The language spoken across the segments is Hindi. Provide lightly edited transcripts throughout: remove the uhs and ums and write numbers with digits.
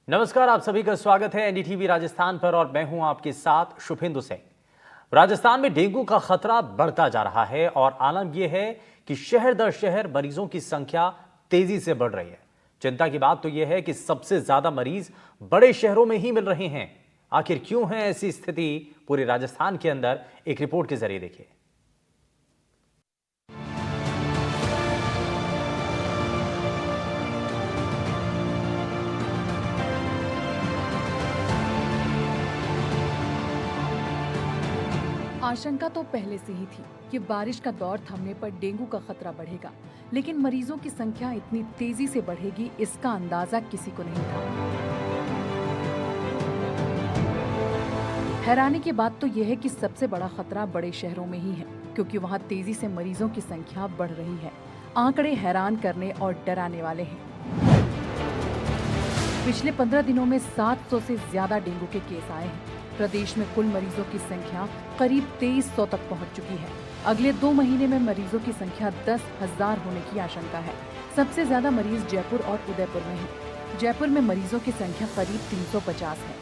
नमस्कार, आप सभी का स्वागत है एनडीटीवी राजस्थान पर और मैं हूं आपके साथ शुभेंदु सिंह। राजस्थान में डेंगू का खतरा बढ़ता जा रहा है और आलम यह है कि शहर दर शहर मरीजों की संख्या तेजी से बढ़ रही है। चिंता की बात तो यह है कि सबसे ज्यादा मरीज बड़े शहरों में ही मिल रहे हैं। आखिर क्यों है ऐसी स्थिति, पूरे राजस्थान के अंदर एक रिपोर्ट के जरिए देखिए। आशंका तो पहले से ही थी कि बारिश का दौर थमने पर डेंगू का खतरा बढ़ेगा, लेकिन मरीजों की संख्या इतनी तेजी से बढ़ेगी इसका अंदाजा किसी को नहीं था। हैरानी की बात तो यह है कि सबसे बड़ा खतरा बड़े शहरों में ही है, क्योंकि वहां तेजी से मरीजों की संख्या बढ़ रही है। आंकड़े हैरान करने और डराने वाले हैं। पिछले 15 दिनों में 700 से ज्यादा डेंगू के केस आए हैं। प्रदेश में कुल मरीजों की संख्या करीब 2300 तक पहुंच चुकी है। अगले 2 महीने में मरीजों की संख्या 10,000 होने की आशंका है। सबसे ज्यादा मरीज जयपुर और उदयपुर में हैं। जयपुर में मरीजों की संख्या करीब 350 है।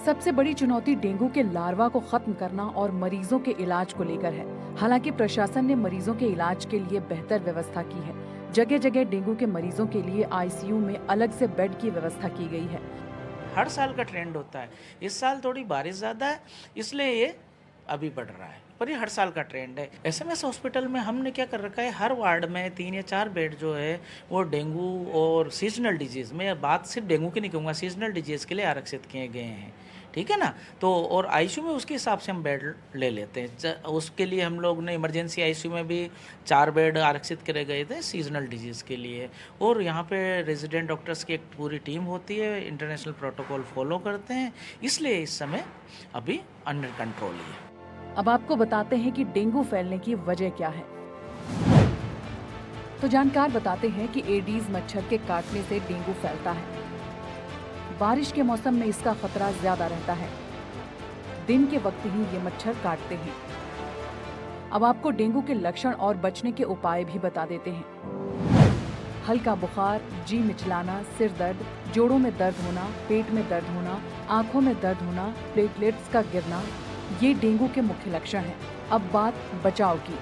सबसे बड़ी चुनौती डेंगू के लार्वा को खत्म करना और मरीजों के इलाज को लेकर है। हालांकि प्रशासन ने मरीजों के इलाज के लिए बेहतर व्यवस्था की है। जगह जगह डेंगू के मरीजों के लिए आईसीयू में अलग से बेड की व्यवस्था की गई है। हर साल का ट्रेंड होता है। इस साल थोड़ी बारिश ज़्यादा है, इसलिए ये अभी बढ़ रहा है, पर ये हर साल का ट्रेंड है। एसएमएस हॉस्पिटल में हमने क्या कर रखा है, हर वार्ड में 3 या 4 बेड जो है वो डेंगू और सीजनल डिजीज़, मैं बात सिर्फ डेंगू की नहीं कहूँगा, सीजनल डिजीज़ के लिए आरक्षित किए गए हैं। ठीक है ना। तो और आईसीयू में उसके हिसाब से हम बेड ले लेते हैं। उसके लिए हम लोग ने इमरजेंसी आईसीयू में भी 4 बेड आरक्षित करे गए थे सीजनल डिजीज़ के लिए। और यहाँ पे रेजिडेंट डॉक्टर्स की एक पूरी टीम होती है, इंटरनेशनल प्रोटोकॉल फॉलो करते हैं, इसलिए इस समय अभी अंडर कंट्रोल ही है। अब आपको बताते हैं कि डेंगू फैलने की वजह क्या है। तो जानकार बताते हैं कि एडीज मच्छर के काटने से डेंगू फैलता है। बारिश के मौसम में इसका खतरा ज्यादा रहता है। दिन के वक्त ही ये मच्छर काटते हैं। अब आपको डेंगू के लक्षण और बचने के उपाय भी बता देते हैं। हल्का बुखार, जी मिचलाना, सिर दर्द, जोड़ों में दर्द होना, पेट में दर्द होना, आंखों में दर्द होना, प्लेटलेट्स का गिरना, ये डेंगू के मुख्य लक्षण हैं। अब बात बचाव की।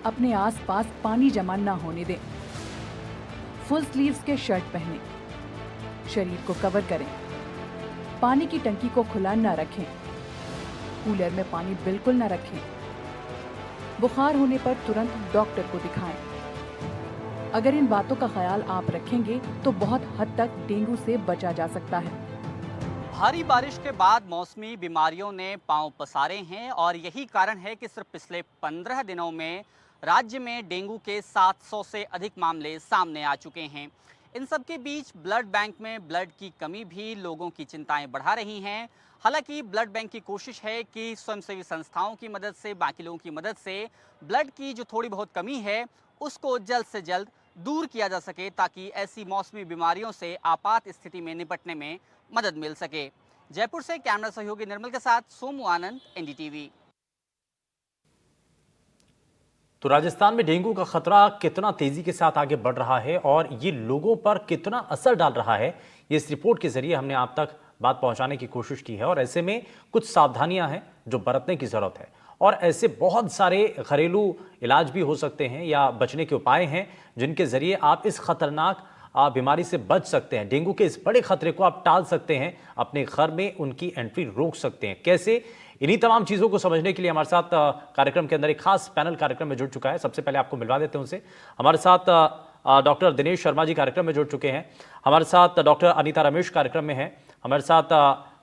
अपने आसपास पानी जमा न होने दें। फुल स्लीव्स के शर्ट पहनें। शरीर को कवर करें। पानी की टंकी को खुला न रखें। कूलर में पानी बिल्कुल न रखें। बुखार होने पर तुरंत डॉक्टर को दिखाएं। अगर इन बातों का ख्याल आप रखेंगे तो बहुत हद तक डेंगू से बचा जा सकता है। भारी बारिश के बाद मौसमी बीमारियों ने पांव पसारे हैं और यही कारण है कि सिर्फ पिछले 15 दिनों में राज्य में डेंगू के 700 से अधिक मामले सामने आ चुके हैं। इन सब के बीच ब्लड बैंक में ब्लड की कमी भी लोगों की चिंताएं बढ़ा रही हैं। हालांकि ब्लड बैंक की कोशिश है कि स्वयंसेवी संस्थाओं की मदद से, बाकी लोगों की मदद से ब्लड की जो थोड़ी बहुत कमी है उसको जल्द से जल्द दूर किया जा सके, ताकि ऐसी मौसमी बीमारियों से आपात स्थिति में निपटने में मदद मिल सके। जयपुर से कैमरा सहयोगी निर्मल के साथ सोमू आनंद, एनडीटीवी। तो राजस्थान में डेंगू का खतरा कितना तेजी के साथ आगे बढ़ रहा है और ये लोगों पर कितना असर डाल रहा है, ये इस रिपोर्ट के जरिए हमने आप तक बात पहुंचाने की कोशिश की है। और ऐसे में कुछ सावधानियां हैं जो बरतने की जरूरत है और ऐसे बहुत सारे घरेलू इलाज भी हो सकते हैं या बचने के उपाय हैं जिनके जरिए आप इस खतरनाक बीमारी से बच सकते हैं। डेंगू के इस बड़े खतरे को आप टाल सकते हैं, अपने घर में उनकी एंट्री रोक सकते हैं। कैसे, इन्हीं तमाम चीजों को समझने के लिए हमारे साथ कार्यक्रम के अंदर एक खास पैनल कार्यक्रम में जुड़ चुका है। सबसे पहले आपको मिलवा देते हैं उनसे। हमारे साथ डॉक्टर दिनेश शर्मा जी कार्यक्रम में जुड़ चुके हैं। हमारे साथ डॉक्टर अनीता रमेश कार्यक्रम में हैं। हमारे साथ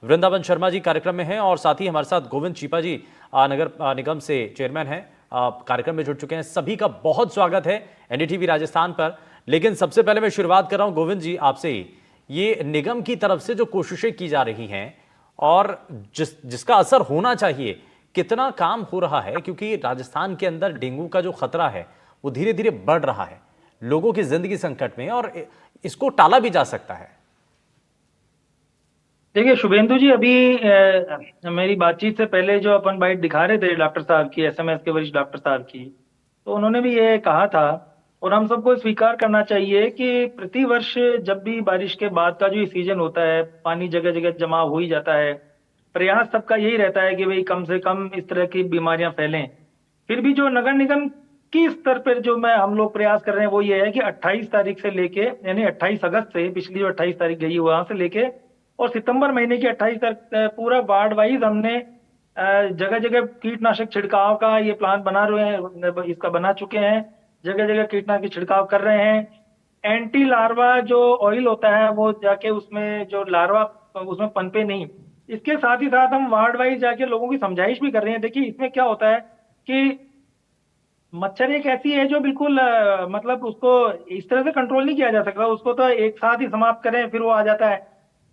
वृंदावन शर्मा जी कार्यक्रम में हैं और साथ ही हमारे साथ गोविंद चीपा जी नगर निगम से चेयरमैन हैं, कार्यक्रम में जुड़ चुके हैं। सभी का बहुत स्वागत है एनडीटीवी राजस्थान पर। लेकिन सबसे पहले मैं शुरुआत कर रहा हूं गोविंद जी आपसे ही। ये निगम की तरफ से जो कोशिशें की जा रही हैं और जिसका असर होना चाहिए, कितना काम हो रहा है? क्योंकि राजस्थान के अंदर डेंगू का जो खतरा है वो धीरे धीरे बढ़ रहा है, लोगों की जिंदगी संकट में, और इसको टाला भी जा सकता है। देखिए शुभेंदु जी, अभी मेरी बातचीत से पहले जो अपन बाइट दिखा रहे थे डॉक्टर साहब की, एसएमएस के वरिष्ठ डॉक्टर साहब की, तो उन्होंने भी ये कहा था और हम सबको स्वीकार करना चाहिए कि प्रति वर्ष जब भी बारिश के बाद का जो सीजन होता है, पानी जगह जगह जमा हो ही जाता है। प्रयास सबका यही रहता है कि भाई कम से कम इस तरह की बीमारियां फैलें। फिर भी जो नगर निगम की स्तर पर जो मैं हम लोग प्रयास कर रहे हैं वो ये है कि 28 तारीख से लेके, यानी 28 अगस्त से, पिछली जो 28 तारीख गई वहां से लेके और सितंबर महीने की 28 तक पूरा वार्ड वाइज हमने जगह जगह कीटनाशक छिड़काव का ये प्लान बना रहे हैं, इसका बना चुके हैं। जगह जगह कीटनाशक की छिड़काव कर रहे हैं। एंटी लार्वा जो ऑयल होता है वो जाके उसमें जो लार्वा उसमें पनपे नहीं। इसके साथ ही साथ हम वार्ड वाइज जाके लोगों की समझाइश भी कर रहे हैं। देखिए इसमें क्या होता है कि मच्छर एक ऐसी है जो बिल्कुल मतलब उसको इस तरह से कंट्रोल नहीं किया जा सकता। उसको तो एक साथ ही समाप्त करें फिर वो आ जाता है।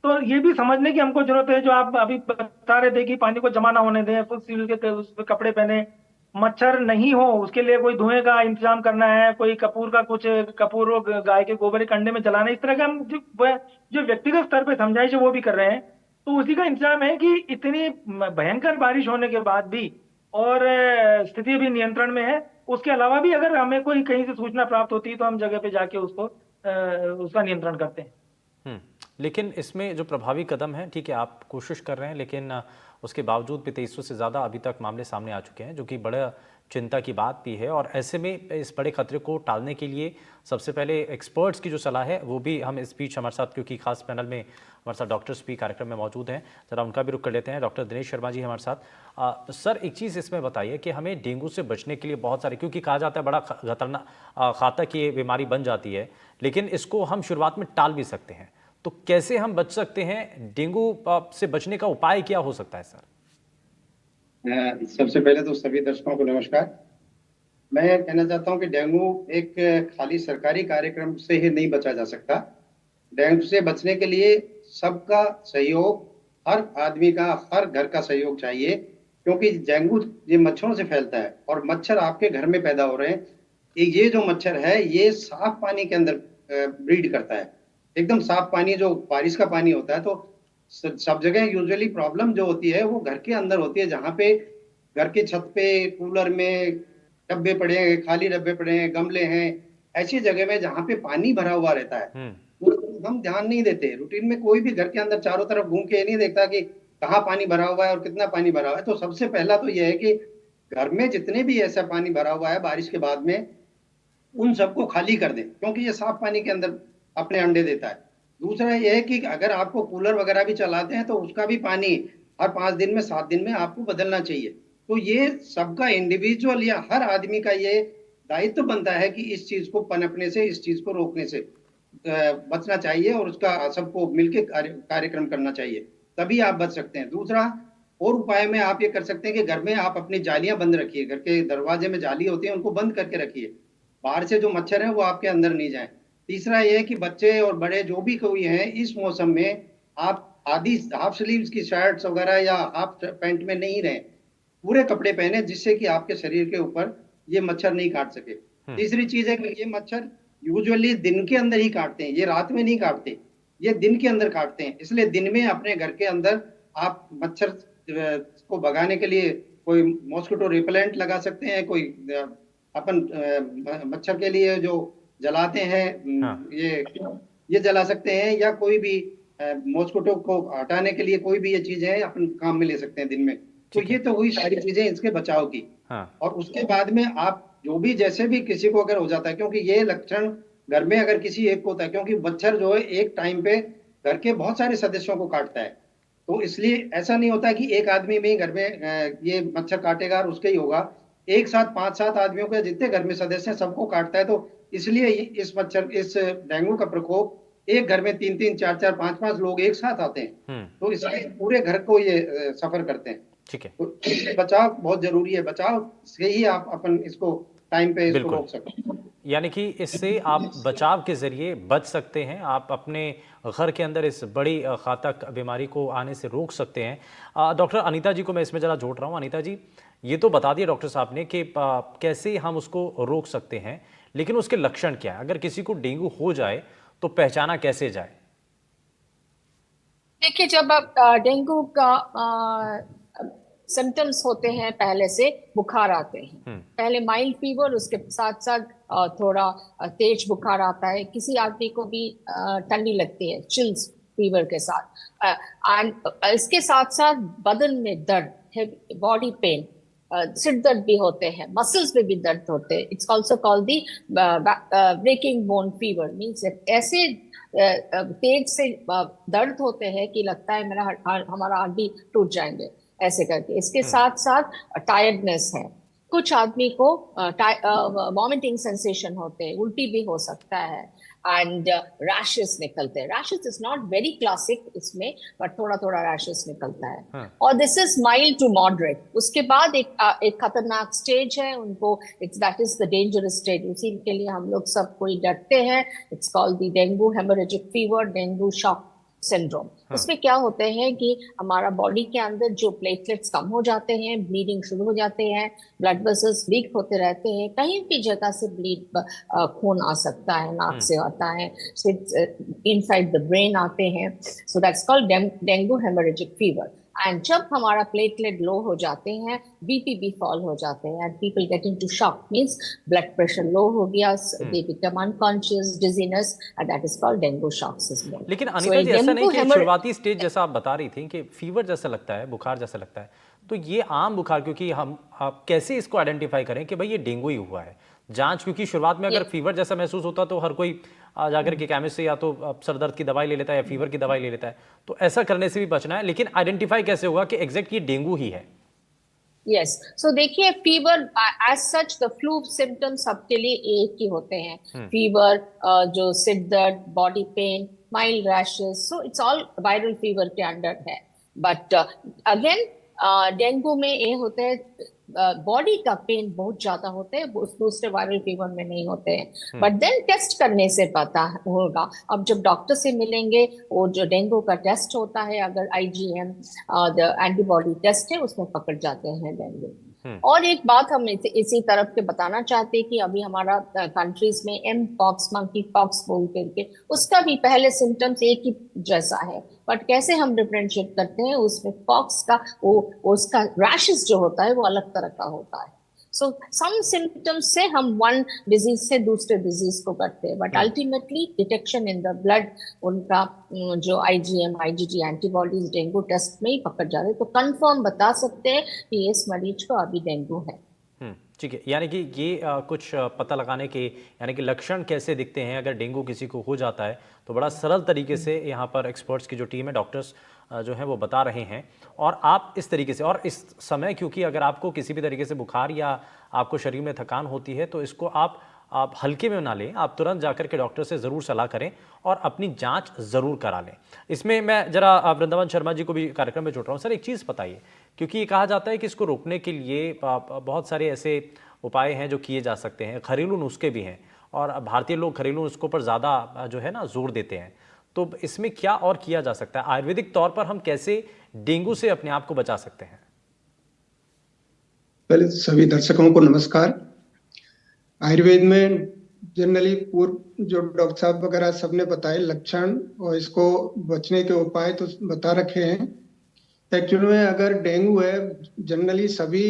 तो ये भी समझने की हमको जरूरत है, जो आप अभी बता रहे थे कि पानी को जमा ना होने दें, फुल सील के उस पे कपड़े पहने, मच्छर नहीं हो उसके लिए कोई धुएं का इंतजाम करना है, कोई कपूर का कुछ कपूर और गाय के गोबर के कंडे में जलाना, इस तरह का हम जो व्यक्तिगत स्तर पे समझाइश है वो भी कर रहे हैं। तो उसी का इंतजाम है कि इतनी भयंकर बारिश होने के बाद भी और स्थिति भी नियंत्रण में है। उसके अलावा भी अगर हमें कोई कहीं से सूचना प्राप्त होती है तो हम जगह पे जाके उसको उसका नियंत्रण करते हैं। लेकिन इसमें जो प्रभावी कदम है, ठीक है आप कोशिश कर रहे हैं, लेकिन उसके बावजूद भी 2300 से ज़्यादा अभी तक मामले सामने आ चुके हैं, जो कि बड़ा चिंता की बात भी है। और ऐसे में इस बड़े खतरे को टालने के लिए सबसे पहले एक्सपर्ट्स की जो सलाह है वो भी हम इस बीच हमारे साथ, क्योंकि खास पैनल में हमारे साथ डॉक्टर्स भी कार्यक्रम में मौजूद हैं, ज़रा उनका भी रुख कर लेते हैं। डॉक्टर दिनेश शर्मा जी हमारे साथ। सर एक चीज़ इसमें बताइए कि हमें डेंगू से बचने के लिए बहुत सारे, क्योंकि कहा जाता है बड़ा खतरनाक घातक ये बीमारी बन जाती है, लेकिन इसको हम शुरुआत में टाल भी सकते हैं। तो कैसे हम बच सकते हैं? डेंगू से बचने का उपाय क्या हो सकता है सर? सबसे पहले तो सभी दर्शकों को नमस्कार। मैं कहना चाहता हूं कि डेंगू एक खाली सरकारी कार्यक्रम से ही नहीं बचा जा सकता। डेंगू से बचने के लिए सबका सहयोग, हर आदमी का, हर घर का सहयोग चाहिए, क्योंकि डेंगू ये मच्छरों से फैलता है और मच्छर आपके घर में पैदा हो रहे हैं। ये जो मच्छर है ये साफ पानी के अंदर ब्रीड करता है, एकदम साफ पानी जो बारिश का पानी होता है। तो सब जगह यूजुअली प्रॉब्लम जो होती है वो घर के अंदर होती है, जहाँ पे घर के छत पे, कूलर में डब्बे पड़े हैं, खाली डब्बे पड़े हैं, गमले हैं, ऐसी जगह में जहाँ पे पानी भरा हुआ रहता है हम ध्यान नहीं देते। रूटीन में कोई भी घर के अंदर चारों तरफ घूम के नहीं देखता कि कहाँ पानी भरा हुआ है और कितना पानी भरा हुआ है। तो सबसे पहला तो यह है कि घर में जितने भी ऐसा पानी भरा हुआ है बारिश के बाद में, उन सबको खाली कर दें, क्योंकि ये साफ पानी के अंदर अपने अंडे देता है। दूसरा ये है कि अगर आपको कूलर वगैरह भी चलाते हैं तो उसका भी पानी हर 5 दिन में, 7 दिन में आपको बदलना चाहिए। तो ये सबका इंडिविजुअल या हर आदमी का ये दायित्व बनता है कि इस चीज को पनपने से, इस चीज को रोकने से बचना चाहिए और उसका सबको मिलकर कार्यक्रम करना चाहिए, तभी आप बच सकते हैं। दूसरा और उपाय में आप ये कर सकते हैं कि घर में आप अपनी जालियां बंद रखिए, घर के दरवाजे में जाली होती है उनको बंद करके रखिए, बाहर से जो मच्छर है वो आपके अंदर नहीं जाए। तीसरा ये है कि बच्चे और बड़े जो भी कोई हैं इस मौसम में आप आधी हाफ स्लीव्स की शर्ट्स वगैरह या हाफ पैंट में नहीं रहें, पूरे कपड़े पहने, जिससे कि आपके शरीर के ऊपर ये मच्छर नहीं काट सके। तीसरी चीज है कि ये मच्छर यूजुअली दिन के अंदर ही काटते हैं, ये रात में नहीं काटते, ये दिन के अंदर काटते हैं। इसलिए दिन में अपने घर के अंदर आप मच्छर को भगाने के लिए कोई मॉस्किटो रिपेलेंट लगा सकते हैं, कोई अपन मच्छर के लिए जो जलाते हैं ये जला सकते हैं, या कोई भी मॉस्किटो को हटाने के लिए कोई भी ये चीजें अपन काम में ले सकते हैं दिन में। तो ये तो हुई सारी चीजें इसके बचाव की। और उसके बाद में आप जो भी, जैसे भी किसी को अगर हो जाता है, क्योंकि ये लक्षण घर में अगर किसी एक को होता है, क्योंकि मच्छर जो है एक टाइम पे घर के बहुत सारे सदस्यों को काटता है, तो इसलिए ऐसा नहीं होता कि एक आदमी में घर में ये मच्छर काटेगा और उसके ही होगा। एक साथ 5-7 आदमियों के जितने घर में सदस्य हैं सबको काटता है। तो इसलिए इस डेंगू का प्रकोप एक घर में 3-3, 4-4, 5-5 लोग एक साथ आते हैं, तो इसलिए पूरे घर को ये सफर करते हैं। ठीक है, तो बचाव बहुत जरूरी है, बचाव से ही आप अपन इसको टाइम पे इसको रोक सकते हैं। यानी कि इससे आप बचाव के जरिए बच सकते हैं, आप अपने घर के अंदर इस बड़ी घातक बीमारी को आने से रोक सकते हैं। डॉक्टर अनीता जी को मैं इसमें जरा जोड़ रहा हूँ। अनीता जी, ये तो बता दिया डॉक्टर साहब ने कि कैसे हम उसको रोक सकते हैं, लेकिन उसके लक्षण क्या है? अगर किसी को डेंगू हो जाए तो पहचाना कैसे जाए? देखिए, जब आप डेंगू का सिम्टम्स होते हैं पहले से, बुखार आते हैं, पहले माइल्ड फीवर, उसके साथ साथ थोड़ा तेज बुखार आता है, किसी आदमी को भी ठंडी लगती है, चिल्स फीवर के साथ, एंड इसके साथ साथ बदन में दर्द, बॉडी पेन, सिर दर्द भी होते हैं, मसल्स में भी दर्द होते हैं। It's also called the breaking bone fever, means ऐसे तेज से दर्द होते हैं कि लगता है हमारा हड्डी टूट जाएंगे ऐसे करके। इसके साथ साथ टायर्डनेस है, कुछ आदमी को वॉमिटिंग सेंसेशन होते हैं, उल्टी भी हो सकता है, एंड रैशेस निकलते हैं। Rashes is not very classic इसमें, बट थोड़ा थोड़ा रैशेस निकलता है, और this is mild to moderate. उसके बाद एक खतरनाक स्टेज है उनको, that is the dangerous stage, उसी के लिए हम लोग सब कोई डरते हैं। It's called the dengue hemorrhagic fever, dengue shock syndrome. उसमें क्या होते हैं कि हमारा बॉडी के अंदर जो प्लेटलेट्स कम हो जाते हैं, ब्लीडिंग शुरू हो जाते हैं, ब्लड वेसल्स वीक होते रहते हैं, कहीं भी जगह से खून आ सकता है, नाक से आता है, इनसाइड द ब्रेन आते हैं, so that's called dengue hemorrhagic fever. And जब हमारा प्लेटलेट लो हो जाते हैं, बीपी भी फॉल हो जाते हैं, and people get into shock, means blood pressure low हो गया, they become unconscious, dizziness, and that is called dengue shock syndrome. लेकिन अनीता जी, ऐसा नहीं कि शुरुआती स्टेज जैसा आप बता रही थी कि फीवर जैसा लगता है, बुखार जैसा लगता है, तो ये आम बुखार, क्योंकि आप कैसे इसको आइडेंटिफाई करें कि भाई ये डेंगू ही हुआ है? जांच, क्योंकि शुरुआत में अगर फीवर जैसा महसूस होता तो हर कोई जाकर के केमिस्ट से या तो सर दर्द की दवाई ले लेता है या फीवर की दवाई ले लेता है, तो ऐसा करने से भी बचना है। लेकिन आइडेंटिफाई कैसे होगा कि एग्जैक्ट ये डेंगू ही है? यस, सो देखिए, fever as such, the flu symptoms सबके लिए एक ही होते हैं, फीवर, जो सिर दर्द, body pain, mild rashes, so it's all viral fever के अंडर है। बट अगेन डेंगू में ये होते हैं, बॉडी का पेन बहुत ज्यादा होते हैं, दूसरे वायरल फीवर में नहीं होते हैं, बट देन टेस्ट करने से पता होगा। अब जब डॉक्टर से मिलेंगे, वो जो डेंगू का टेस्ट होता है, अगर IgM द एंटीबॉडी टेस्ट है, उसमें पकड़ जाते हैं डेंगू। और एक बात हम इसी तरफ के बताना चाहते हैं कि अभी हमारा कंट्रीज में एमपॉक्स, मंकी पॉक्स बोल करके, उसका भी पहले सिम्टम्स एक ही जैसा है, बट कैसे हम डिफरेंशिएट करते हैं, उसमें पॉक्स का उसका रैशेस जो होता है वो अलग तरह का होता है। सो सम सिम्टम्स से हम वन डिजीज से दूसरे डिजीज को करते हैं, but ultimately detection in the blood, उनका जो IgM IgG antibodies dengue test में ही पकड़ जा रहे हैं, तो कंफर्म बता सकते हैं कि इस मरीज को अभी डेंगू है। ठीक है, यानी कि ये कुछ पता लगाने के, यानी कि लक्षण कैसे दिखते हैं अगर डेंगू किसी को हो जाता है, तो बड़ा सरल तरीके से यहाँ पर एक्सपर्ट्स की जो टीम है, डॉक्टर्स जो हैं वो बता रहे हैं। और आप इस तरीके से, और इस समय क्योंकि अगर आपको किसी भी तरीके से बुखार या आपको शरीर में थकान होती है, तो इसको आप हल्के में ना लें, आप तुरंत जाकर के डॉक्टर से ज़रूर सलाह करें और अपनी जांच ज़रूर करा लें। इसमें मैं जरा वृंदावन शर्मा जी को भी कार्यक्रम में जोड़ रहा हूँ। सर, एक चीज़ बताइए, क्योंकि ये कहा जाता है कि इसको रोकने के लिए बहुत सारे ऐसे उपाय हैं जो किए जा सकते हैं, घरेलू नुस्खे भी हैं, और भारतीय लोग घरेलू नुस्खों पर ज़्यादा जो है ना जोर देते हैं, तो इसमें क्या और किया जा सकता है? आयुर्वेदिक तौर पर हम कैसे डेंगू से अपने आप को बचा सकते हैं? पहले सभी दर्शकों को नमस्कार। आयुर्वेद में जनरली पूर्व जो डॉक्टर साहब वगैरह सबने बताए लक्षण और इसको बचने के उपाय तो बता रखे हैं। एक्चुअल में अगर डेंगू है, जनरली सभी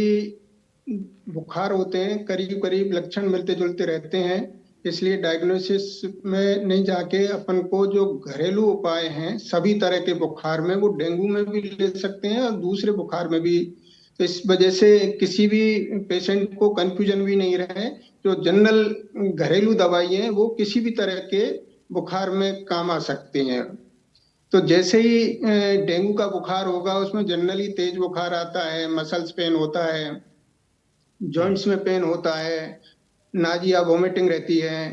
बुखार होते हैं, करीब करीब लक्षण मिलते जुलते रहते हैं, इसलिए डायग्नोसिस में नहीं जाके अपन को जो घरेलू उपाय हैं सभी तरह के बुखार में, वो डेंगू में भी ले सकते हैं और दूसरे बुखार में भी। तो इस वजह से किसी भी पेशेंट को कंफ्यूजन भी नहीं रहे, जो जनरल घरेलू दवाई है वो किसी भी तरह के बुखार में काम आ सकते हैं। तो जैसे ही डेंगू का बुखार होगा, उसमें जनरली तेज बुखार आता है, मसल्स पेन होता है, जॉइंट्स में पेन होता है, नाजिया वोमिटिंग रहती है,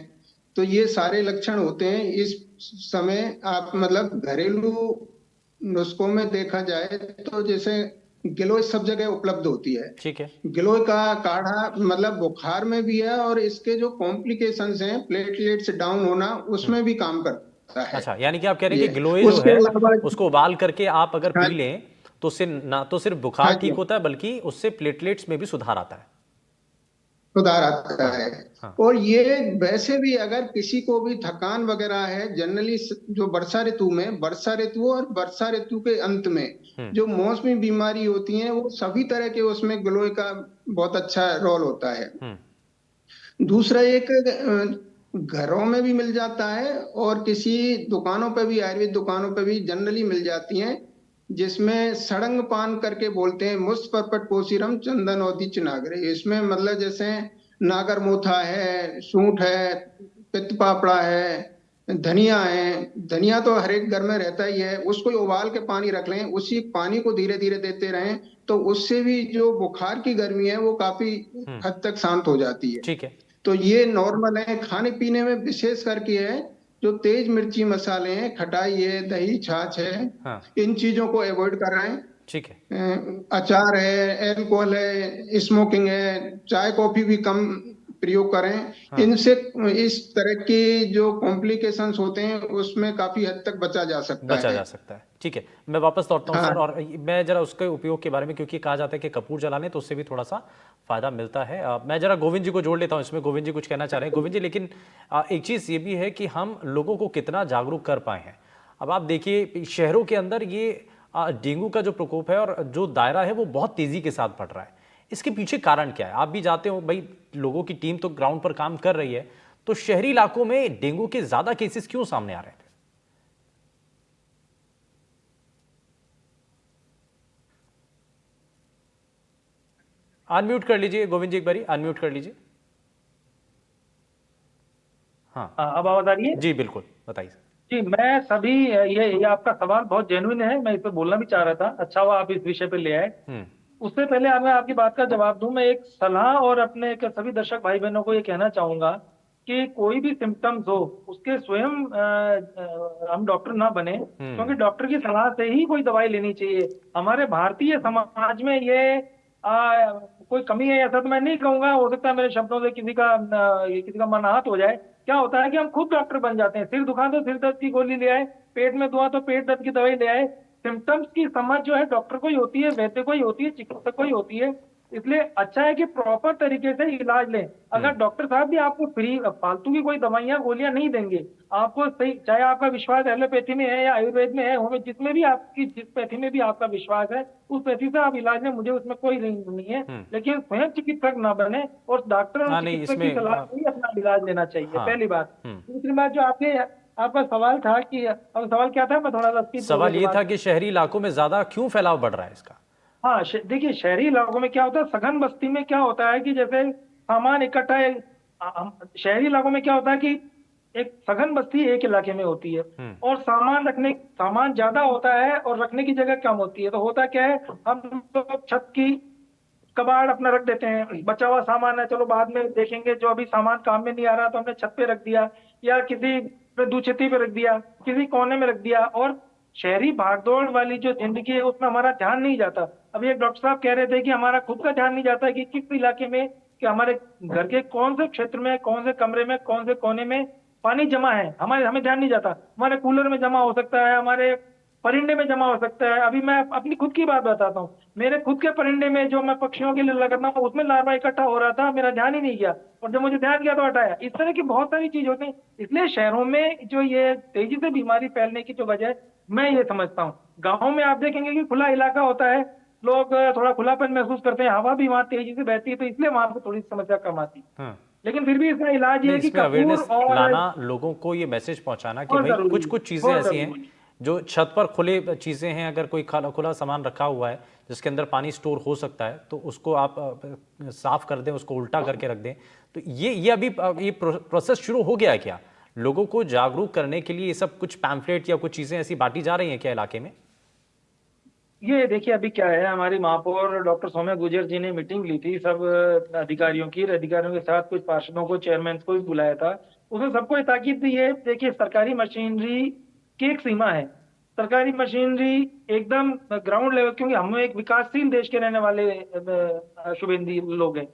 तो ये सारे लक्षण होते हैं। इस समय आप मतलब घरेलू नुस्खों में देखा जाए तो जैसे गिलोय सब जगह उपलब्ध होती है। ठीक है, गिलोय का काढ़ा मतलब बुखार में भी है, और इसके जो कॉम्प्लिकेशंस हैं, प्लेटलेट्स डाउन होना, उसमें भी काम करता है। अच्छा, यानी कि आप कह रहे हैं कि गिलोय जो है उसको उबाल करके आप अगर पी लें तो उससे ना तो सिर्फ बुखार ठीक होता है, बल्कि उससे प्लेटलेट्स में भी सुधार आता है। सुधार आता है। हाँ। और ये वैसे भी अगर किसी को भी थकान वगैरह है, जनरली जो वर्षा ऋतु में, वर्षा ऋतु और वर्षा ऋतु के अंत में हम्म। जो मौसमी बीमारी होती हैं, वो सभी तरह के उसमें गिलोय का बहुत अच्छा रोल होता है। हम्म। दूसरा एक घरों में भी मिल जाता है और किसी दुकानों पे भी, आयुर्वेद दुकानों पे भी जनरली मिल जाती हैं, जिसमें सड़ंग पान करके बोलते हैं, मुस्त परपट पोसीरम चंदन औदी चिनागरे। इसमें मतलब जैसे नागर मोथा है, सूंठ है, पित्त पापड़ा है, धनिया है। धनिया तो हर एक घर में रहता ही है, उसको उबाल के पानी रख लें, उसी पानी को धीरे धीरे देते रहें, तो उससे भी जो बुखार की गर्मी है वो काफी हम्म। हद तक शांत हो जाती है। ठीक है। तो ये नॉर्मल है। खाने पीने में विशेष करके है, जो तेज मिर्ची मसाले हैं, खटाई है, दही छाछ है, हाँ। इन चीजों को अवॉइड कराएं। ठीक है। अचार है, अल्कोहल है, स्मोकिंग है, चाय कॉफी भी कम प्रयोग करें। हाँ। इनसे इस तरह के जो कॉम्प्लिकेशंस होते हैं उसमें काफी हद तक बचा जा सकता बचा है। जा सकता है। ठीक है, मैं वापस लौटता हूँ हाँ। सर, और मैं जरा उसके उपयोग के बारे में, क्योंकि कहा जाता है कि कपूर जलाने तो उससे भी थोड़ा सा फायदा मिलता है। मैं जरा गोविंद जी को जोड़ लेता हूँ इसमें। गोविंद जी कुछ कहना चाह रहे हैं। गोविंद जी, लेकिन एक चीज़ ये भी है कि हम लोगों को कितना जागरूक कर पाए हैं। अब आप देखिए, शहरों के अंदर ये डेंगू का जो प्रकोप है और जो दायरा है वो बहुत तेज़ी के साथ बढ़ रहा है। इसके पीछे कारण क्या है? आप भी जाते हो भाई, लोगों की टीम तो ग्राउंड पर काम कर रही है, तो शहरी इलाकों में डेंगू के ज़्यादा केसेस क्यों सामने आ रहे हैं? अनम्यूट कर लीजिए गोविंद जी, एक बारी अनम्यूट कर लीजिए। हाँ। अब आवाज आ रही है? जी बिल्कुल, बताइए। जी, मैं सभी ये आपका सवाल बहुत जेन्युइन है, मैं इस पे बोलना भी चाह रहा था। अच्छा हुआ आप इस विषय पे ले आए। हम्म। उससे पहले मैं आपकी बात का जवाब दूं, मैं एक सलाह और अपने सभी दर्शक भाई बहनों को ये कहना चाहूंगा कि कोई भी सिम्टम्स हो, उसके स्वयं हम डॉक्टर ना बने, क्योंकि डॉक्टर की सलाह से ही कोई दवाई लेनी चाहिए। हमारे भारतीय समाज में ये कोई कमी है ऐसा तो मैं नहीं कहूंगा, हो सकता है मेरे शब्दों से किसी का मन आहत हो जाए। क्या होता है कि हम खुद डॉक्टर बन जाते हैं, सिर दुखा तो सिर दर्द की गोली ले आए, पेट में दुआ तो पेट दर्द की दवाई ले आए। सिम्टम्स की समझ जो है डॉक्टर को ही होती है, वैद्य को ही होती है, चिकित्सक को ही होती है। इसलिए अच्छा है कि प्रॉपर तरीके से इलाज लें। अगर डॉक्टर साहब भी आपको फ्री फालतू की कोई दवाइयां गोलियां नहीं देंगे, आपको सही, चाहे आपका विश्वास एलोपैथी में है या आयुर्वेद में है, जिसमें भी आपकी, जिस पैथी में भी आपका विश्वास है, उस पैथी से आप इलाज लें, मुझे उसमें कोई नहीं है। लेकिन स्वयं चिकित्सक ना बने और डॉक्टर और हाँ नहीं, चिकित्सक की इसमें सलाह से ही अपना इलाज लेना चाहिए, हाँ। पहली बात। दूसरी बात, जो आपका सवाल था कि, अब सवाल क्या था, मैं थोड़ा सा सवाल ये था कि शहरी इलाकों में ज्यादा क्यों फैलाव बढ़ रहा है इसका? हाँ, देखिए, शहरी इलाकों में क्या होता है, सघन बस्ती में क्या होता है कि जैसे सामान इकट्ठा है, शहरी इलाकों में क्या होता है कि एक सघन बस्ती एक इलाके में होती है और सामान ज्यादा होता है और रखने की जगह कम होती है। तो होता क्या है, हम लोग छत की कबाड़ अपना रख देते हैं, बचा हुआ सामान है चलो बाद में देखेंगे, जो अभी सामान काम में नहीं आ रहा तो हमने छत पे रख दिया, या किसी दूछती पे रख दिया, किसी कोने में रख दिया। और शहरी भागदौड़ वाली जो जिंदगी है उसमें हमारा ध्यान नहीं जाता। अभी एक डॉक्टर साहब कह रहे थे कि हमारा खुद का ध्यान नहीं जाता कि किस इलाके में, कि हमारे घर के कौन से क्षेत्र में, कौन से कमरे में, कौन से कोने में पानी जमा है, हमें ध्यान नहीं जाता। हमारे कूलर में जमा हो सकता है, हमारे परिंदे में जमा हो सकता है। अभी मैं अपनी खुद की बात बताता हूँ, मेरे खुद के परिंदे में जो मैं पक्षियों के लिए लगाता हूँ उसमें लार्वा इकट्ठा हो रहा था, मेरा ध्यान ही नहीं गया, और जब मुझे ध्यान गया तो हटाया। इस तरह की बहुत सारी चीज होती है। इसलिए शहरों में जो ये तेजी से बीमारी फैलने की जो वजह मैं ये समझता हूँ, गाँव में आप देखेंगे कि खुला इलाका होता है, लोग थोड़ा खुलापन महसूस करते हैं, हवा भी वहाँ तेजी से बहती है, तो इसलिए वहां पर थोड़ी समस्या कम आती है। लेकिन फिर भी इसका इलाज ये है कि इसमें कपूर अवेयरनेस और लाना, लोगों को ये मैसेज पहुंचाना कि भाई कुछ कुछ चीजें ऐसी हैं जो छत पर खुले चीजें हैं, अगर कोई खुला सामान रखा हुआ है जिसके अंदर पानी स्टोर हो सकता है तो उसको आप साफ कर दें, उसको उल्टा करके रख दें। तो ये अभी ये प्रोसेस शुरू हो गया है क्या? लोगों को जागरूक करने के लिए ये सब कुछ पैम्फलेट या कुछ चीजें ऐसी बांटी जा रही हैं क्या इलाके में? ये देखिए, अभी क्या है, हमारी महापौर डॉक्टर सौम्या गुर्जर जी ने मीटिंग ली थी सब अधिकारियों के साथ, कुछ पार्षदों को, चेयरमैन को भी बुलाया था। उसमें सबको ये ताकीद दी है, देखिए सरकारी मशीनरी की एक सीमा है, सरकारी मशीनरी एकदम ग्राउंड लेवल, क्योंकि हम एक विकासशील देश के रहने वाले शुभेंदु लोग हैं।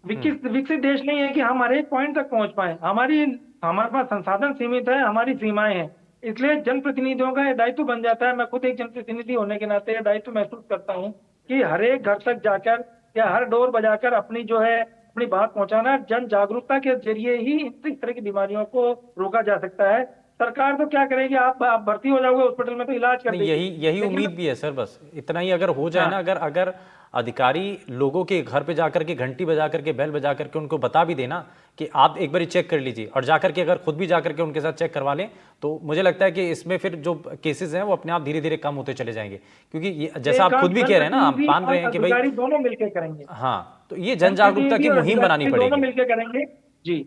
विकसित देश नहीं है कि हम हर एक पॉइंट तक पहुंच पाए, हमारे पास संसाधन सीमित है, हमारी सीमाएं हैं। इसलिए जनप्रतिनिधियों का यह दायित्व बन जाता है, मैं खुद एक जनप्रतिनिधि होने के नाते यह दायित्व महसूस करता हूँ कि हर एक घर तक जाकर या हर डोर बजाकर अपनी जो है अपनी बात पहुंचाना, जन जागरूकता के जरिए ही इस तरह की बीमारियों को रोका जा सकता है। सरकार तो क्या करेगी, आप भर्ती हो जाओगे हॉस्पिटल में तो इलाज कर नहीं, देगी। यही लेकिन उम्मीद भी है सर, बस इतना ही अगर हो जाए ना, अगर अगर अधिकारी लोगों के घर पे जाकर के घंटी बजा करके बेल बजा करके उनको बता भी देना कि आप एक बार चेक कर लीजिए, और जाकर के अगर खुद भी जाकर के उनके साथ चेक करवा लें, तो मुझे लगता है कि इसमें फिर जो केसेस हैं वो अपने आप धीरे धीरे कम होते चले जाएंगे। क्योंकि ये जैसा आप खुद भी कह रहे हैं ना, हम मान रहे हैं कि भाई अधिकारी दोनों मिलकर करेंगे, हाँ, तो ये जन जागरूकता की और मुहिम बनानी अधिकारी दोनों पड़ेगी। मिलकर करेंगे जी।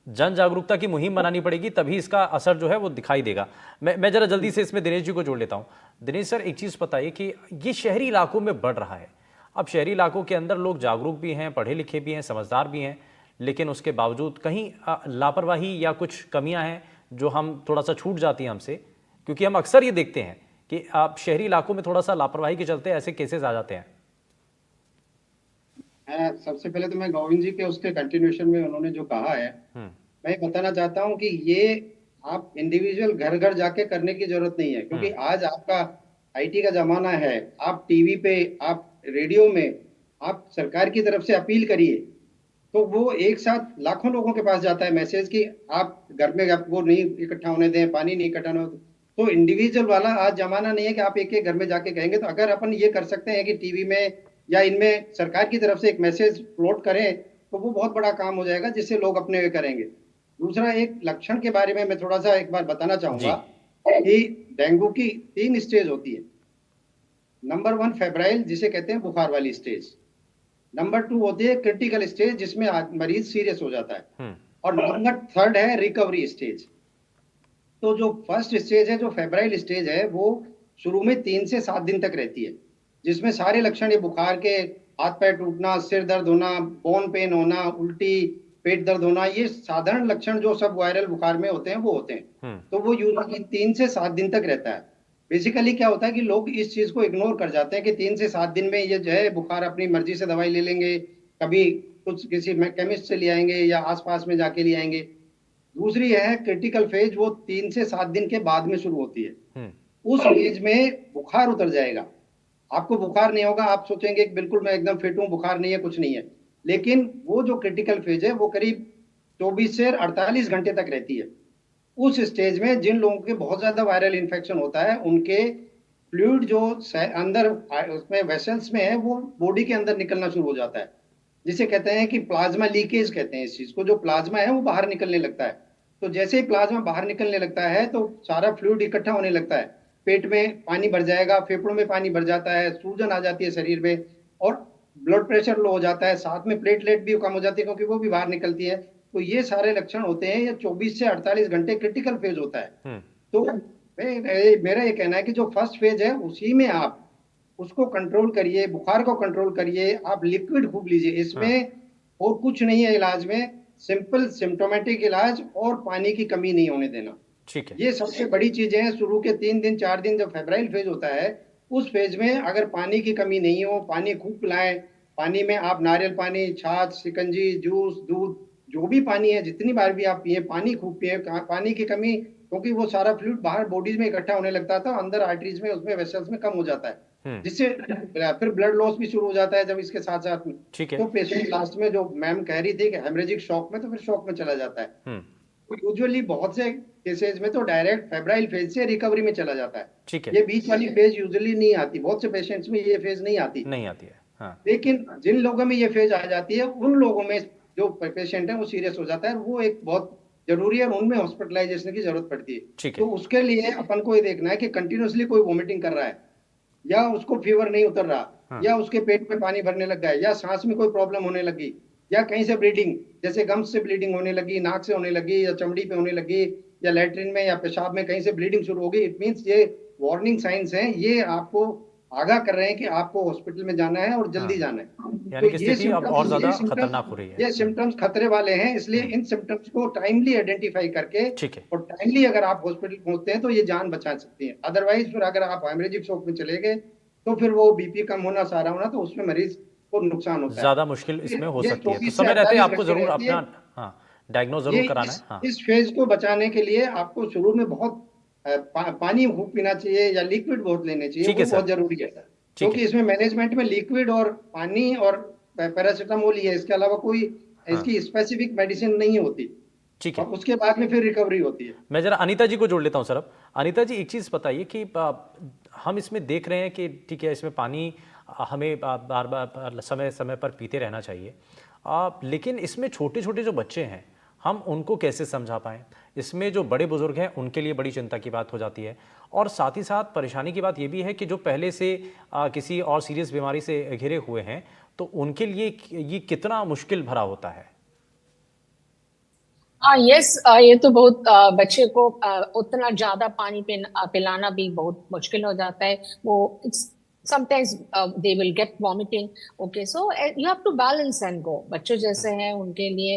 जन जागरूकता की मुहिम बनानी पड़ेगी, तभी इसका असर जो है वो दिखाई देगा। मैं जरा जल्दी से इसमें दिनेश जी को जोड़ लेता हूं। दिनेश सर, एक चीज बताइए कि ये शहरी इलाकों में बढ़ रहा है। अब शहरी इलाकों के अंदर लोग जागरूक भी हैं, पढ़े लिखे भी हैं, समझदार भी हैं, लेकिन उसके बावजूद कहीं लापरवाही या कुछ कमियां हैं जो हम थोड़ा सा छूट जाती हैं हमसे, क्योंकि हम अक्सर ये देखते हैं कि आप शहरी इलाकों में थोड़ा सा लापरवाही के चलते ऐसे केसेस आ जाते हैं। सबसे पहले तो मैं गोविंद जी के उसके कंटिन्यूएशन में उन्होंने जो कहा है, मैं बताना चाहता हूं कि ये आप इंडिविजुअल घर घर जाके करने की जरूरत नहीं है, क्योंकि आज आपका आईटी का जमाना है। आप टीवी पे, आप रेडियो में, आप सरकार की तरफ से अपील करिए, तो वो एक साथ लाखों लोगों के पास जाता है मैसेज कि आप घर में आपको नहीं इकट्ठा होने दें, पानी नहीं इकट्ठा होने दें। तो इंडिविजुअल वाला आज जमाना नहीं है कि आप एक एक घर में जाके कहेंगे। तो अगर अपन ये कर सकते हैं कि टीवी में या इनमें सरकार की तरफ से एक मैसेज फ्लोट करें, तो वो बहुत बड़ा काम हो जाएगा, जिससे लोग अपने वे करेंगे। दूसरा, एक लक्षण के बारे में मैं थोड़ा सा एक बार बताना चाहूंगा कि डेंगू की 3 स्टेज होती है। नंबर 1 फेब्राइल, जिसे कहते हैं बुखार वाली स्टेज। नंबर 2 होती है क्रिटिकल स्टेज, जिसमें मरीज सीरियस हो जाता है। और नंबर 3 है रिकवरी स्टेज। तो जो फर्स्ट स्टेज है, जो फेब्राइल स्टेज है, वो शुरू में 3 से 7 दिन तक रहती है, जिसमें सारे लक्षण, ये बुखार के, हाथ पैर टूटना, सिर दर्द होना, बोन पेन होना, उल्टी, पेट दर्द होना, ये साधारण लक्षण जो सब वायरल बुखार में होते हैं वो होते हैं। तो वो यूजुअली 3 से 7 दिन तक रहता है। बेसिकली क्या होता है कि लोग इस चीज को इग्नोर कर जाते हैं कि 3 से 7 दिन में ये जो है बुखार अपनी मर्जी से दवाई ले लेंगे, कभी कुछ किसी केमिस्ट से ले आएंगे या आसपास में जाके ले आएंगे। दूसरी है क्रिटिकल फेज, वो 3 से 7 दिन के बाद में शुरू होती है। उस फेज में बुखार उतर जाएगा, आपको बुखार नहीं होगा, आप सोचेंगे कि बिल्कुल मैं एकदम फिट हूं, बुखार नहीं है, कुछ नहीं है। लेकिन वो जो क्रिटिकल फेज है वो करीब 24 से 48 घंटे तक रहती है। उस स्टेज में जिन लोगों के बहुत ज्यादा वायरल इन्फेक्शन होता है, उनके फ्लूइड जो अंदर उसमें वेसल्स में है, वो बॉडी के अंदर निकलना शुरू हो जाता है, जिसे कहते हैं कि प्लाज्मा लीकेज कहते हैं इस चीज को। जो प्लाज्मा है वो बाहर निकलने लगता है। तो जैसे ही प्लाज्मा बाहर निकलने लगता है तो सारा फ्लूइड इकट्ठा होने लगता है, पेट में पानी भर जाएगा, फेफड़ों में पानी भर जाता है, सूजन आ जाती है शरीर में, और ब्लड प्रेशर लो हो जाता है, साथ में प्लेटलेट भी कम हो जाती है क्योंकि वो भी बाहर निकलती है। तो ये सारे लक्षण होते हैं। ये 24 से 48 घंटे क्रिटिकल फेज होता है। तो मेरा ये कहना है कि जो फर्स्ट फेज है उसी में आप उसको कंट्रोल करिए, बुखार को कंट्रोल करिए, आप लिक्विड खूब लीजिए। इसमें और कुछ नहीं है इलाज में, सिंपल सिम्टोमेटिक इलाज और पानी की कमी नहीं होने देना। ठीक है, ये सबसे बड़ी चीजें हैं। शुरू के 3 दिन 4 दिन जब फेब्राइल फेज होता है, उस फेज में अगर पानी की कमी नहीं हो, पानी खूब पिलाएं। पानी में आप नारियल पानी, छाछ, शिकंजी, जूस, दूध, जो भी पानी है, जितनी बार भी आप पिए, पानी खूब पिए। पानी की कमी, क्योंकि वो सारा फ्लूइड बाहर बॉडीज में इकट्ठा होने लगता था, अंदर आर्टरीज में, उसमें वेसल्स में कम हो जाता है, जिससे फिर ब्लड लॉस भी शुरू हो जाता है जब इसके साथ साथ में। तो पेशेंट लास्ट में, जो मैम कह रही थी कि हेमरेजिक शॉक में, तो फिर शॉक में चला जाता है। यूजुअली बहुत से केसेज में तो डायरेक्ट फेब्राइल फेज से रिकवरी में चला जाता है। ठीक है, ये बीच वाली फेज यूजुअली नहीं आती, बहुत से पेशेंट्स में ये फेज नहीं आती है। हाँ। लेकिन जिन लोगों में ये फेज आ जाती है, उन लोगों में जो पेशेंट है वो सीरियस हो जाता है, वो एक बहुत जरूरी है, उनमें हॉस्पिटलाइजेशन की जरूरत पड़ती है। तो उसके लिए अपन को ये देखना है कि कंटिन्यूसली कोई वॉमिटिंग कर रहा है, या उसको फीवर नहीं उतर रहा, या उसके पेट में पानी भरने लग गया, या सांस में कोई प्रॉब्लम होने लगी, या कहीं से ब्लीडिंग, जैसे गम्स से ब्लीडिंग होने लगी, नाक से होने लगी, या चमड़ी पे होने लगी, या लैट्रिन में या पेशाब में कहीं से ब्लीडिंग शुरू हो गई, इट मींस ये वार्निंग साइंस हैं। ये आपको आगाह कर रहे हैं कि आपको हॉस्पिटल में जाना है और जल्दी जाना है। यानी कि स्थिति अब और ज्यादा खतरनाक हो रही है। ये सिम्टम्स खतरे वाले हैं, इसलिए इन सिम्टम्स को टाइमली आइडेंटिफाई करके और टाइमली अगर आप हॉस्पिटल पहुंचते हैं तो ये जान बचा सकती है। अदरवाइज फिर अगर आप हेमरेजिक शॉक में चले गए तो फिर वो बीपी कम होना, सारा होना, तो उसमें मरीज को नुकसान होता है, ज्यादा मुश्किल इसमें हो सकती है। तो समय रहते आपको जरूर अपना डायग्नोज जरूर कराना है। इस फेज को बचाने के लिए आपको शुरू में बहुत पानी खूब पीना चाहिए, या लिक्विड बहुत लेने चाहिए, वो बहुत जरूरी है, क्योंकि इसमें मैनेजमेंट में लिक्विड और पानी और पैरासीटामोल ही है, इसके अलावा कोई इसकी स्पेसिफिक मेडिसिन नहीं होती, ठीक है। और उसके बाद में फिर रिकवरी होती है। मैं जरा अनीता जी को जोड़ लेता हूं सर। अब अनीता जी, एक चीज बताइए कि हम इसमें देख रहे हैं कि ठीक है, इसमें पानी हमें बार बार समय समय पर पीते रहना चाहिए, लेकिन इसमें छोटे छोटे जो बच्चे हैं हम उनको कैसे समझा पाएं? इसमें जो बड़े बुजुर्ग हैं उनके लिए बड़ी चिंता की बात हो जाती है, और साथ ही साथ परेशानी की बात यह भी है कि जो पहले से किसी और सीरियस बीमारी से घिरे हुए हैं, तो उनके लिए ये कितना मुश्किल भरा होता है। यस, ये तो बहुत बच्चे को उतना ज्यादा पानी पिलाना भी बहुत मुश्किल हो जाता है। वो sometimes they will get vomiting. Okay, so you have to balance and go. बच्चों जैसे हैं उनके लिए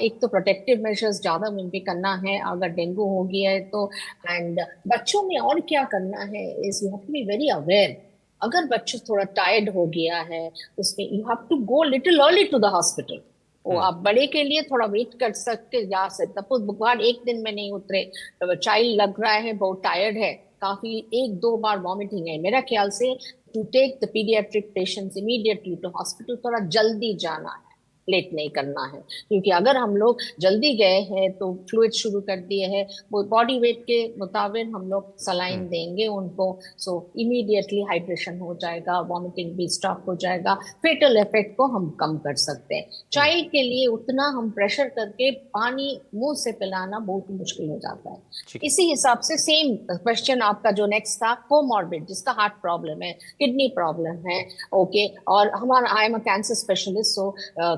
एक तो प्रोटेक्टिव मेजर्स ज्यादा भी करना है अगर डेंगू हो गया है तो, एंड बच्चों में और क्या करना है is you have to be very aware. अगर बच्चे थोड़ा टायर्ड हो गया है उसमें you have to go little early to the hospital. वो आप बड़े के लिए थोड़ा वेट कर सकते जा सकते, सपोज बुखार एक दिन में नहीं उतरे, चाइल्ड लग रहा है बहुत टायर्ड है, काफी 1-2 बार वॉमिटिंग है, मेरा ख्याल से to take the paediatric patients immediately to hospital, थोड़ा जल्दी जाना है, लेट नहीं करना है। क्योंकि अगर हम लोग जल्दी गए हैं तो फ्लूइड शुरू कर दिए हैं, वो बॉडी वेट के मुताबिक हम लोग सलाइन देंगे उनको, सो इमीडिएटली हाइड्रेशन हो जाएगा, वॉमिटिंग भी स्टॉप हो जाएगा, फेटल इफेक्ट को हम कम कर सकते हैं। चाइल्ड के लिए उतना हम प्रेशर करके पानी मुंह से पिलाना बहुत मुश्किल हो जाता है। इसी हिसाब से सेम क्वेश्चन आपका जो नेक्स्ट था, कोमॉर्बिड जिसका हार्ट प्रॉब्लम है, किडनी प्रॉब्लम है, ओके, और हमारा I am a cancer specialist, so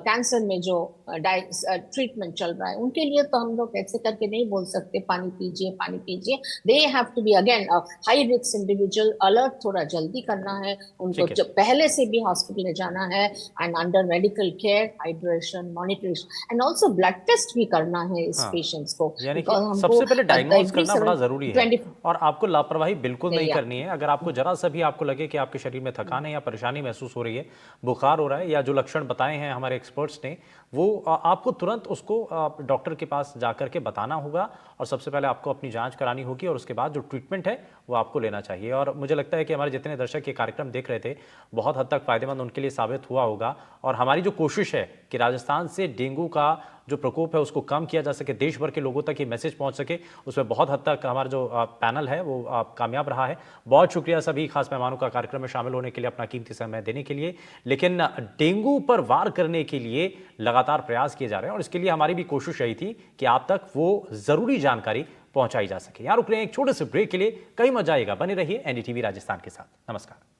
cancer में जो ट्रीटमेंट चल रहा है उनके लिए तो हम लोग ऐसे करके नहीं बोल सकते पानी पीजिए पानी पीजिए। They have to be again high risk individual, alert थोड़ा जल्दी करना है उनको, जब पहले से भी हॉस्पिटल ले जाना है, and under medical care, hydration, monitoring and also blood test भी करना है इस पेशेंट्स को। यानी कि सबसे पहले डायग्नोज करना बड़ा जरूरी है, और आपको लापरवाही बिल्कुल नहीं करनी है। अगर आपको जरा सा भी आपको लगे कि आपके शरीर में थकान है या परेशानी महसूस हो रही है, बुखार हो रहा है, या जो लक्षण बताए हैं हमारे एक्सपर्ट्स ने, वो आपको तुरंत उसको डॉक्टर के पास जाकर के बताना होगा, और सबसे पहले आपको अपनी जांच करानी होगी, और उसके बाद जो ट्रीटमेंट है वो आपको लेना चाहिए। और मुझे लगता है कि हमारे जितने दर्शक ये कार्यक्रम देख रहे थे, बहुत हद तक फायदेमंद उनके लिए साबित हुआ होगा। और हमारी जो कोशिश है कि राजस्थान से डेंगू का जो प्रकोप है उसको कम किया जा सके, देश भर के लोगों तक ये मैसेज पहुंच सके, उसमें बहुत हद तक हमारा जो पैनल है वो कामयाब रहा है। बहुत शुक्रिया सभी खास मेहमानों का कार्यक्रम में शामिल होने के लिए, अपना कीमती समय देने के लिए। लेकिन डेंगू पर वार करने के लिए लगातार प्रयास किए जा रहे हैं, और इसके लिए हमारी भी कोशिश यही थी कि आप तक वो जरूरी जानकारी पहुंचाई जा सके। यहां रुक रहे हैं एक छोटे से ब्रेक के लिए, कहीं मत जाइएगा, बने रहिए एनडीटीवी राजस्थान के साथ। नमस्कार।